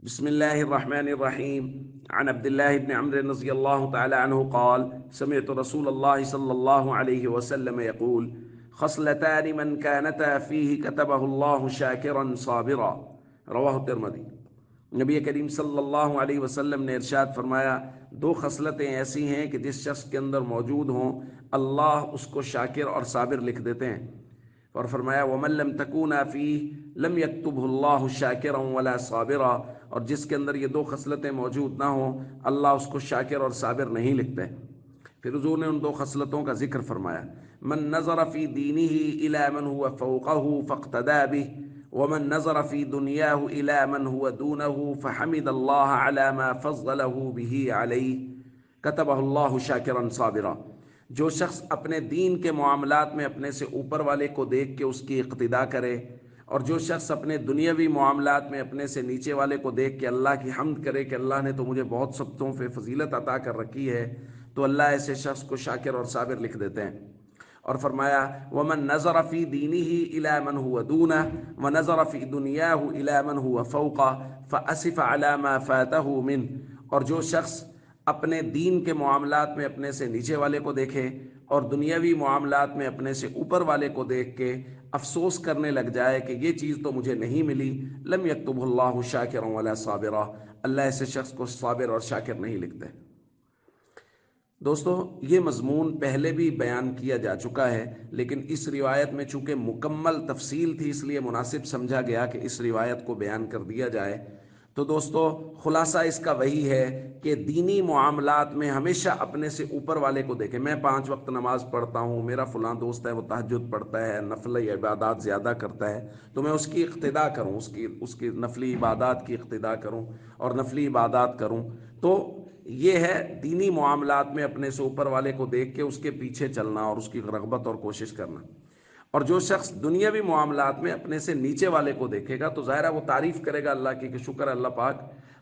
بسم الله الرحمن الرحيم. عن عبد الله بن عمرو رضي الله تعالى عنه قال: سمعت رسول الله صلى الله عليه وسلم يقول: خصلتان من كانتا فيه كتبه الله شاكرا صابرا. رواہ ترمذی. نبی کریم صلی اللہ علیہ وسلم نے ارشاد فرمایا، دو خصلتیں ایسی ہیں کہ جس شخص کے اندر موجود ہوں اللہ اس کو شاکر اور صابر لکھ دیتے ہیں. اور فرمایا وَمَن لَّمْ تَكُونَا فِيهِ لَمْ يَكْتُبْهُ اللَّهُ شَاكِرًا وَلَا صَابِرًا. اور جس کے اندر یہ دو خصلتیں موجود نہ ہوں اللہ اس کو شاکر اور صابر نہیں لکھتے. پھر حضور نے ان دو خصلتوں کا ذکر فرمایا: من نظر فی دینہ الی من هو فوقہ فاقتدى به ومن نظر فی دنیاہ الی من هو دونہ فحمد اللہ علی ما فضلہ به علیہ کتبہ اللہ شاکرا صابرا. جو شخص اپنے دین کے معاملات میں اپنے سے اوپر والے کو دیکھ کے اس کی اقتداء کرے، اور جو شخص اپنے دنیاوی معاملات میں اپنے سے نیچے والے کو دیکھ کے اللہ کی حمد کرے کہ اللہ نے تو مجھے بہت سبتوں پہ فضیلت عطا کر رکھی ہے، تو اللہ ایسے شخص کو شاکر اور صابر لکھ دیتے ہیں. اور فرمایا وَمَن نَظَرَ فِي دِينِهِ إِلَى مَنْ هُوَ دُونَهُ وَنَظَرَ فِي دُنْيَاهُ إِلَى مَنْ هُوَ فَوْقَهُ فَأَسِفَ عَلَى مَا فَاتَهُ مِنْهُ. اور جو شخص اپنے دین کے معاملات میں اپنے سے نیچے والے کو دیکھے اور دنیاوی معاملات میں اپنے سے اوپر والے کو دیکھ کے افسوس کرنے لگ جائے کہ یہ چیز تو مجھے نہیں ملی، لم یکتبہ اللہ شاکرا ولا صابرا، اللہ ایسے شخص کو صابر اور شاکر نہیں لکھتے. دوستو، یہ مضمون پہلے بھی بیان کیا جا چکا ہے، لیکن اس روایت میں چونکہ مکمل تفصیل تھی اس لیے مناسب سمجھا گیا کہ اس روایت کو بیان کر دیا جائے. تو دوستو، خلاصہ اس کا وہی ہے کہ دینی معاملات میں ہمیشہ اپنے سے اوپر والے کو دیکھیں. میں 5 وقت نماز پڑھتا ہوں، میرا فلاں دوست ہے وہ تہجد پڑھتا ہے، نفلی عبادات زیادہ کرتا ہے، تو میں اس کی اقتداء کروں، اس کی نفلی عبادات کی اقتداء کروں اور نفلی عبادات کروں. تو یہ ہے دینی معاملات میں اپنے سے اوپر والے کو دیکھ کے اس کے پیچھے چلنا اور اس کی رغبت اور کوشش کرنا. اور جو شخص دنیاوی معاملات میں اپنے سے نیچے والے کو دیکھے گا تو ظاہر ہے وہ تعریف کرے گا اللہ کی کہ شکر ہے اللہ پاک،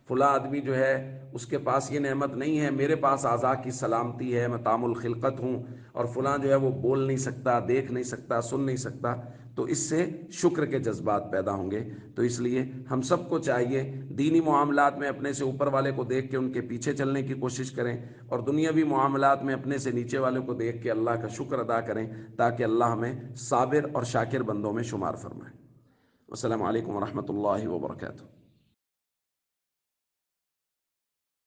فلاں آدمی جو ہے اس کے پاس یہ نعمت نہیں ہے، میرے پاس اعضاء کی سلامتی ہے، میں تام الخلقت ہوں، اور فلاں جو ہے وہ بول نہیں سکتا، دیکھ نہیں سکتا، سن نہیں سکتا. تو اس سے شکر کے جذبات پیدا ہوں گے. تو اس لیے ہم سب کو چاہیے دینی معاملات میں اپنے سے اوپر والے کو دیکھ کے ان کے پیچھے چلنے کی کوشش کریں، اور دنیاوی معاملات میں اپنے سے نیچے والے کو دیکھ کے اللہ کا شکر ادا کریں تاکہ اللہ ہمیں صابر اور شاکر بندوں میں شمار فرمائے. السلام علیکم ورحمۃ اللہ وبرکاتہ.